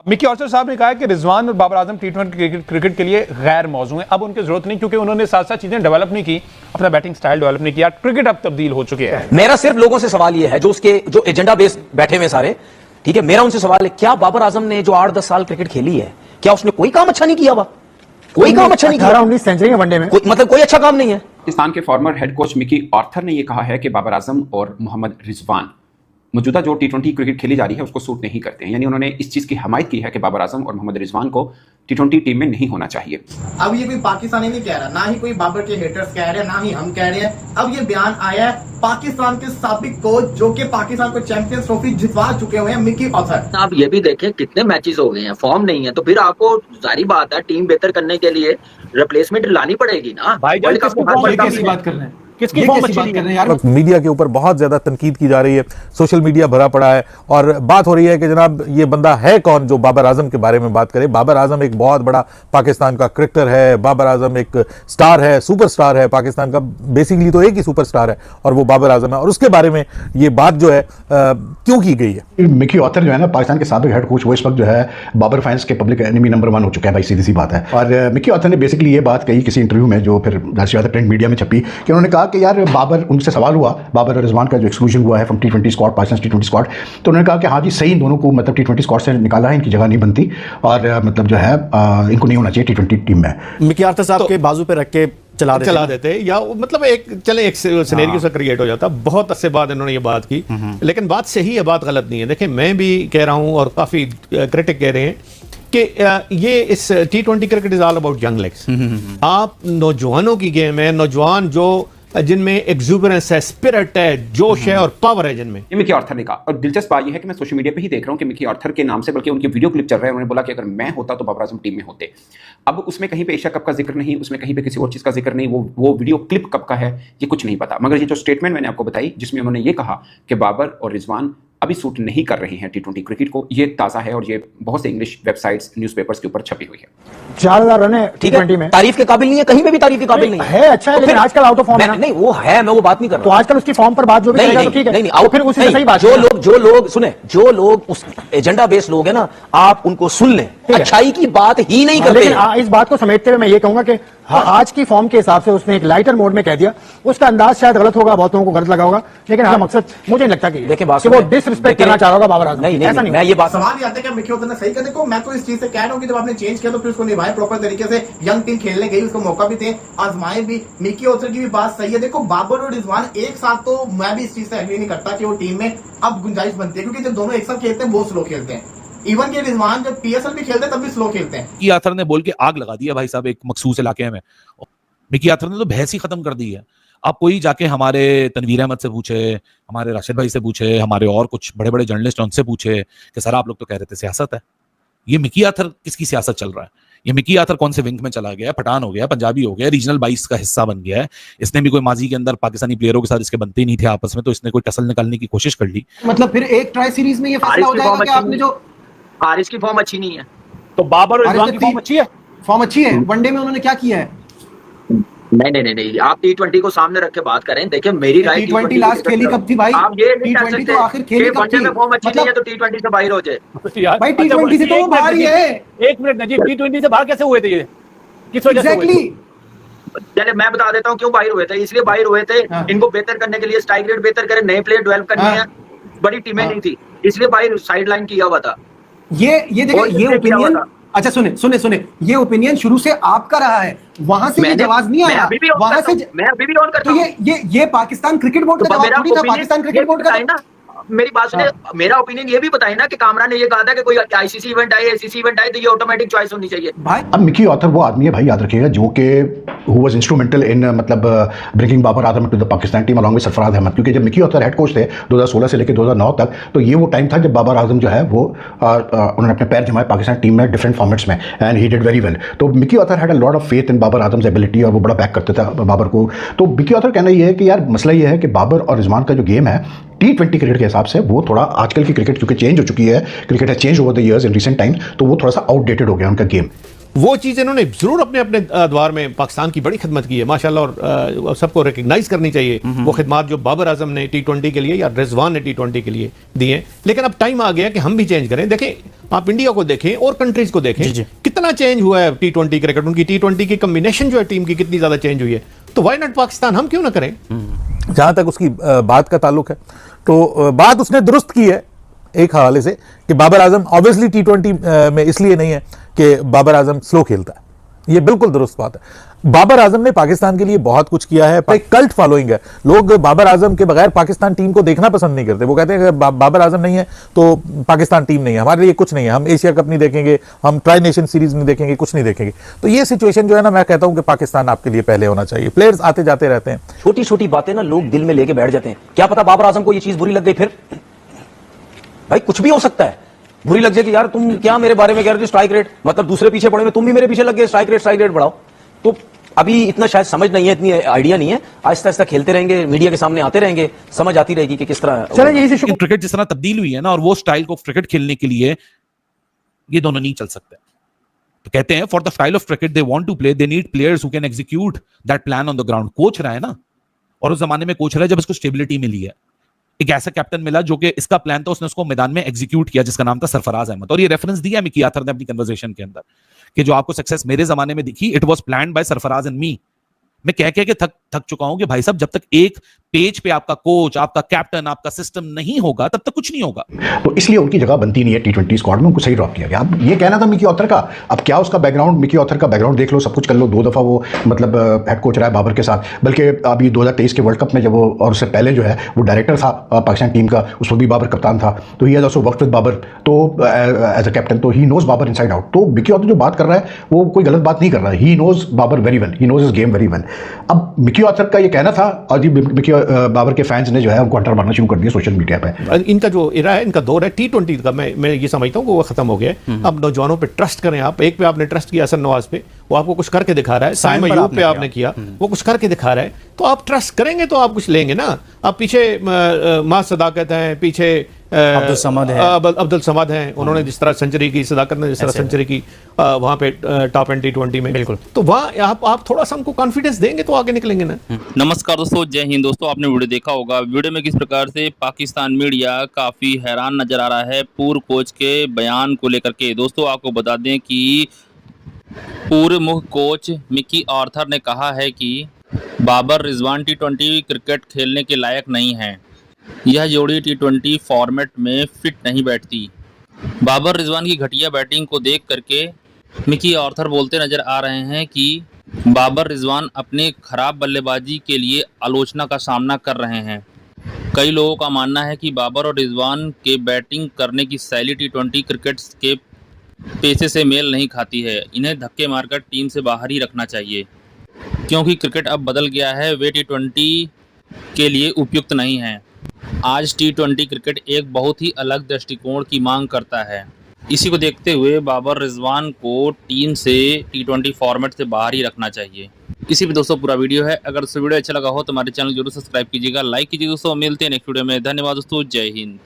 Mickey Arthur साहब ने कहा कि रिजवान और बाबर आजम टी20 क्रिकेट के लिए गैर मौजू हैं। अब उनकी जरूरत नहीं, क्योंकि उन्होंने साथ साथ चीजें डेवलप नहीं की, अपना बैटिंग स्टाइल डेवलप नहीं किया। क्रिकेट अब तब्दील हो चुके हैं। मेरा सिर्फ लोगों से सवाल यह है, जो उसके जो एजेंडा बेस बैठे हुए सारे, ठीक है, मेरा उनसे सवाल है, क्या बाबर आजम ने जो 8-10 साल क्रिकेट खेली है, क्या उसने कोई काम अच्छा नहीं किया? कोई काम अच्छा नहीं किया। 18-19 सेंचुरी वनडे में मतलब कोई अच्छा काम नहीं है। पाकिस्तान के former head coach Mickey Arthur ने यह कहा है कि बाबर आजम और मोहम्मद रिजवान मौजूदा जो टी20 क्रिकेट खेली जा रही है उसको सूट नहीं करते हैं। यानी उन्होंने इस चीज़ की हमायत की है कि बाबर आजम और मोहम्मद रिजवान को टी20 टीम में नहीं होना चाहिए। अब ये कोई पाकिस्तानी नहीं कह रहा, ना ही कोई बाबर के हेटर्स कह रहे हैं, ना ही हम कह रहे हैं। अब ये बयान आया है पाकिस्तान के साबिक कोच, जो कि पाकिस्तान को चैंपियंस ट्रॉफी जितवा चुके हुए हैं, मिकी ऑर्थर। आप ये भी देखें कितने मैचेस हो गए हैं, फॉर्म नहीं है, तो फिर आपको जारी बात है टीम बेहतर करने के लिए रिप्लेसमेंट लानी पड़ेगी ना। भाई वर्ल्ड कप कैसी बात कर रहे हैं? किसकी फॉर्म अच्छी नहीं है यार? मीडिया के ऊपर बहुत ज्यादा तनकीद की जा रही है, सोशल मीडिया भरा पड़ा है और बात हो रही है कि जनाब ये बंदा है कौन जो बाबर आजम के बारे में बात करे। बाबर आजम एक बहुत बड़ा पाकिस्तान का क्रिकेटर है, बाबर आजम एक स्टार है, सुपरस्टार है पाकिस्तान का, बेसिकली तो एक ही सुपरस्टार है और वो बाबर आजम है। और उसके बारे में ये बात जो है क्यों की गई है? मिकी ऑर्थर जो है ना, पाकिस्तान के साबिक हेड कोच, वो इस वक्त जो है बाबर फैंस के पब्लिक एनिमी नंबर 1 हो चुका है भाई, सीधी सी बात है। और मिकी ऑर्थर ने बेसिकली ये बात कही किसी इंटरव्यू में, जो फिर ज्यादा प्रिंट मीडिया में छपी, कि उन्होंने कहा कि यार बाबर, उनसे सवाल हुआ बाबर और रिजवान का जो एक्सक्लूजन हुआ है from T20 squad, Pakistan T20 squad, तो उन्होंने कहा कि हाँ जी सही, इन दोनों को मतलब टी20 स्क्वाड से निकाला है, इनकी जगह नहीं बनती और मतलब जो है इनको नहीं होना चाहिए टी20 टीम में। मिकी ऑर्थर साहब के बाजू पे रख के चला देते या मतलब एक सिनेरियो सा क्रिएट हो जाता। बहुत अरसे बाद इन्होंने ये बात की, लेकिन बात सही है, बात गलत नहीं है। देखिए, मैं भी कह रहा हूँ और काफ़ी क्रिटिक कह रहे हैं कि ये इस टी20 cricket is all about young legs. आप नौजवानों की गेम है, नौजवान जो जिनमें एक्सुबरेंस है, स्पिरिट है, जोश है और पावर है जिनमें। ये मिकी ऑर्थर ने कहा। और दिलचस्प बात यह है कि मैं सोशल मीडिया पे ही देख रहा हूँ कि मिकी ऑर्थर के नाम से बल्कि उनकी वीडियो क्लिप चल रहा है। उन्होंने बोला कि अगर मैं होता तो बाबर आजम टीम में होते। अब उसमें कहीं पे एशिया कप का जिक्र नहीं, उसमें कहीं पे किसी और चीज़ का जिक्र नहीं, वो वीडियो क्लिप कब का है ये कुछ नहीं पता। मगर ये जो स्टेटमेंट मैंने आपको बताई, जिसमें उन्होंने ये कहा कि बाबर और रिजवान अभी सूट नहीं कर रहे हैं टी20 क्रिकेट को, ये ताज़ा है और ये बहुत से इंग्लिश वेबसाइट्स, न्यूज़पेपर्स के ऊपर छपी हुई है। 4000 रन है टी20 में, तारीफ के काबिल नहीं है, कहीं पे भी तारीफ के काबिल नहीं है। अच्छा है, लेकिन आजकल आउट ऑफ फॉर्म है। नहीं, वो है, मैं वो बात नहीं कर रहा। तो आजकल उसकी फॉर्म पर बात जो भी करेगा तो ठीक है। नहीं, फिर उसी से सही बात। जो लोग उस एजेंडा बेस्ड लोग हैं ना, आप उनको सुन लें, अच्छाई की बात ही नहीं करते। लेकिन इस बात को समेटते हुए मैं ये कहूंगा कि आज की फॉर्म के हिसाब से उसने एक लाइटर मोड में कह दिया। उसका अंदाज शायद गलत होगा, बहुत लोगों को गलत लगा होगा, लेकिन हाँ मकसद मुझे नहीं लगता कि वो डिसरिस्पेक्ट करना चाह रहा होगा बाबर आजम। ऐसा नहीं, मैं ये बात सवाल ये आता है कि मिकी ऑर्थर ने सही कर, देखो मैं तो इस चीज से कह रहा हूँ कि जब आपने चेंज किया तो फिर उसको निभाए प्रॉपर तरीके से। यंग टीम खेलने गई, उसको मौका भी दे, आजमाए भी। मिकी ऑर्थर की भी बात सही है। देखो बाबर और रिजवान एक साथ, तो मैं भी इस चीज से एग्री नहीं करता कि वो टीम में अब गुंजाइश बनती है, क्योंकि जब दोनों एक साथ खेलते हैं बहुत स्लो खेलते हैं। इवन के रिजवान जब पीएसएल भी खेलते हैं तब भी स्लो खेलते हैं। मिकी ऑर्थर ने बोल के आग लगा दिया भाई साहब एक मखसूस इलाके में। मिकी ऑर्थर ने तो बहस ही खत्म कर दी है। आप कोई जाके हमारे तनवीर अहमद से पूछे, हमारे राशिद भाई से पूछे, हमारे और कुछ बड़े बड़े जर्नलिस्ट उनसे पूछे कि सर आप लोग तो कह रहे थे सियासत है। ये मिकी ऑर्थर किसकी सियासत चल रहा है? ये मिकी ऑर्थर कौन से विंग में चला गया? पठान हो गया, पंजाबी हो गया, रीजनल 22 का हिस्सा बन गया है। इसने भी कोई माजी के अंदर पाकिस्तानी प्लेयरों के साथ इसके बनते ही नहीं थे आपस में, तो इसने कोई टसल निकालने की कोशिश कर ली। मतलब फिर एक ट्राई सीरीज में ये फैसला हो जाएगा कि आपने जो हारिस की फॉर्म अच्छी नहीं है, तो बाबर और रिजवान की फॉर्म अच्छी है। फॉर्म अच्छी है, वनडे में उन्होंने क्या किया है? नहीं, आप टी20 को सामने रख के बात करें। देखिए, मेरी राय, टी20 लास्ट खेली कब थी भाई? आप ये नहीं कह टी20 सकते तो आखिर खेली कब थी? में फॉर्म अच्छी नहीं है तो टी20 से बाहर हो जाए। भाई टी20 से तो वो बाहर ही है। एक मिनट नजीब, टी20 से बाहर कैसे हुए थे? ये किस वजह से हुए थे? चले मैं बता देता हूँ क्यों बाहर हुए थे। इसलिए बाहर हुए थे, इनको बेहतर करने के लिए, स्ट्राइक रेट बेहतर करें, नए प्लेयर डेवलप करनी है, बड़ी टीमें नहीं थी, इसलिए बाहर साइडलाइन किया हुआ था। ये देखिए, ये ओपिनियन, अच्छा सुने, ये ओपिनियन शुरू से आपका रहा है, वहां से ये जवाब नहीं आया, वहां से मैं अभी भी ऑन करता हूं। हूं। ये पाकिस्तान क्रिकेट बोर्ड का जवाब थोड़ी था, पाकिस्तान क्रिकेट बोर्ड का ना। मेरी बात सुने, मेरा ओपिनियन ये भी बताइए ना कि कामरान ने ये कहा था कि कोई आईसीसी इवेंट आए, एसीसी इवेंट आए तो ये ऑटोमेटिक चॉइस होनी चाहिए भाई। अब मिकी ऑर्थर वो आदमी है भाई, याद रखिएगा, जो कि हु वाज इंस्ट्रूमेंटल इन मतलब bringing Babar Azam to the Pakistan team along with Sarfaraz Ahmed. क्योंकि जब मिकी ऑर्थर हेड कोच थे 2016 से लेकर 2009 तक, तो ये वो टाइम था जब बाबर आजम जो है वो उन्होंने अपने पैर जमाए पाकिस्तान टीम में डिफरेंट फॉर्मेट्स में, and he did very well. तो Mickey Arthur had a lot of faith in Babar Azam's ability और वो बड़ा बैक करते थे बाबर को। तो मिकी ऑर्थर कहना ये है कि यार मसला ये है कि बाबर और रिजवान का जो गेम है टी20 क्रिकेट के हिसाब से, वो थोड़ा आजकल की क्रिकेट क्योंकि चेंज हो चुकी है, क्रिकेट है change over the years in recent times, तो वो थोड़ा सा आउटडेटेड हो गया उनका गेम। वो चीज़ इन्होंने जरूर अपने अपने द्वार में पाकिस्तान की बड़ी खिदमत की है माशाल्लाह, और सबको रिकग्नाइज करनी चाहिए वो खिदमत जो बाबर आजम ने T20 के लिए या रिजवान ने T20 के लिए दी है। लेकिन अब टाइम आ गया कि हम भी चेंज करें। देखें, आप इंडिया को देखें और कंट्रीज को देखें, कितना चेंज हुआ है T20 क्रिकेट, उनकी T20 की कॉम्बिनेशन जो है टीम की कितनी ज्यादा चेंज हुई है। तो वाई नॉट पाकिस्तान, हम क्यों ना करें। जहां तक उसकी बात का ताल्लुक है तो बात उसने दुरुस्त की है एक हवाले से कि बाबर आजम ऑब्वियसली T20 में इसलिए नहीं है कि बाबर आजम स्लो खेलता है, ये बिल्कुल दुरुस्त बात है। बाबर आजम ने पाकिस्तान के लिए बहुत कुछ किया है, एक कल्ट फॉलोइंग है। लोग बाबर आजम के बगैर पाकिस्तान टीम को देखना पसंद नहीं करते। वो कहते हैं कि बाबर आजम नहीं है तो पाकिस्तान टीम नहीं है, हमारे लिए कुछ नहीं है, हम एशिया कप नहीं देखेंगे, हम ट्राई नेशन सीरीज नहीं देखेंगे, कुछ नहीं देखेंगे। तो ये सिचुएशन जो है ना, मैं कहता हूं कि पाकिस्तान आपके लिए पहले होना चाहिए। प्लेयर्स आते जाते रहते हैं, छोटी छोटी बातें ना लोग दिल में लेके बैठ जाते हैं। क्या पता बाबर आजम को ये चीज बुरी लग गई, फिर भाई कुछ भी हो सकता है। बुरी लग जाए कि यार तुम क्या मेरे बारे में कह रहे थे स्ट्राइक रेट, मतलब दूसरे पीछे पड़े में तुम भी मेरे पीछे लग गए, स्ट्राइक रेट बढ़ाओ। तो अभी इतना शायद समझ नहीं है, इतनी आइडिया नहीं है। आहिस्ता आहिस्ता खेलते रहेंगे, मीडिया के सामने आते रहेंगे, समझ आती रहेगी कि किस तरह। लेकिन क्रिकेट जिस तरह तब्दील हुई है ना, और वो स्टाइल को क्रिकेट खेलने के लिए ये दोनों नहीं चल सकते। तो कहते हैं for the style of cricket they want to play, they need players who can execute that plan on the ground. Coach रहा है ना, और उस जमाने में कोच रहा है जब इसको स्टेबिलिटी मिली है। एक ऐसा कैप्टन मिला जो कि इसका प्लान था, उसने उसको मैदान में एग्जीक्यूट किया, जिसका नाम था सरफराज अहमद। और ये रेफरेंस दिया मिकी आर्थर ने अपनी कन्वर्सेशन के अंदर कि जो आपको सक्सेस मेरे जमाने में दिखी, it was planned by Sarfaraz and me. मैं कह के थक चुका हूं कि भाई साहब, जब तक एक पेज पे आपका कोच, आपका कैप्टन, आपका सिस्टम नहीं होगा, तब तक कुछ नहीं होगा। तो इसलिए उनकी जगह बनती नहीं है T20 स्क्वाड में, उनको सही ड्रॉप किया गया। अब ये कहना था मिकी ऑर्थर का, अब क्या उसका बैकग्राउंड, मिकी ऑर्थर का बैकग्राउंड देख लो, सब कुछ कर लो। 2 दफा वो मतलब हेड कोच रहा है बाबर के साथ, बल्कि अभी 2023 के वर्ल्ड कप में जब वो, और उससे पहले जो है वो डायरेक्टर था पाकिस्तान टीम का, उस वक्त भी बाबर कप्तान था। तो he has also worked with Babar, तो एज अ कैप्टन, तो he knows Babar inside out. तो मिकी ऑर्थर जो बात कर रहा है वो कोई गलत बात नहीं कर रहा है। He knows Babar very well, he knows his game very well. अब मिकी ऑर्थर का ये कहना था, और जी मिकी बाबर के फैंस ने जो है उनको अंटर मारना शुरू कर दिया सोशल मीडिया पे। इनका जो इरा है, इनका दौर है T20 का, मैं ये समझता हूँ कि वो खत्म हो गया है। अब नौजवानों पे ट्रस्ट करें आप। एक पे आपने ट्रस्ट किया हसन नवाज पे, वो आपको कुछ करके दिखा रहा है। साइम अयूब पे आपने किया, वो कुछ करके दिखा रहा है। तो आप ट्रस्ट करेंगे तो आप कुछ लेंगे ना। अब पीछे मां सदाकत हैं, पीछे अब्दुल समद हैं, उन्होंने जिस तरह सेंचुरी की, सदाकत ने जिस तरह सेंचुरी की वहां पे टॉप एंड T20 में, बिल्कुल। तो वहाँ आप थोड़ा सा हमको कॉन्फिडेंस देंगे तो आगे निकलेंगे ना। नमस्कार दोस्तों, जय हिंद दोस्तों। आपने वीडियो देखा होगा, वीडियो में किस प्रकार से पाकिस्तान मीडिया काफ़ी हैरान नज़र आ रहा है पूर्व कोच के बयान को लेकर के। दोस्तों आपको बता दें कि पूर्व मुख्य कोच मिकी आर्थर ने कहा है कि बाबर रिजवान T20 क्रिकेट खेलने के लायक नहीं है। यह जोड़ी T20 फॉर्मेट में फिट नहीं बैठती। बाबर रिजवान की घटिया बैटिंग को देख करके मिकी आर्थर बोलते नज़र आ रहे हैं कि बाबर रिजवान अपनी खराब बल्लेबाजी के लिए आलोचना का सामना कर रहे हैं। कई लोगों का मानना है कि बाबर और रिजवान के बैटिंग करने की शैली T20 क्रिकेट के पेशे से मेल नहीं खाती है। इन्हें धक्के मारकर टीम से बाहर ही रखना चाहिए, क्योंकि क्रिकेट अब बदल गया है, वे T20 के लिए उपयुक्त नहीं हैं। आज T20 क्रिकेट एक बहुत ही अलग दृष्टिकोण की मांग करता है। इसी को देखते हुए बाबर रिजवान को टीम से T20 फॉर्मेट से बाहर ही रखना चाहिए। इसी पे दोस्तों पूरा वीडियो है। अगर दोस्तों वीडियो अच्छा लगा हो तो हमारे चैनल जरूर सब्सक्राइब कीजिएगा, लाइक कीजिए दोस्तों। मिलते हैं नेक्स्ट वीडियो में। धन्यवाद दोस्तों, जय हिंद।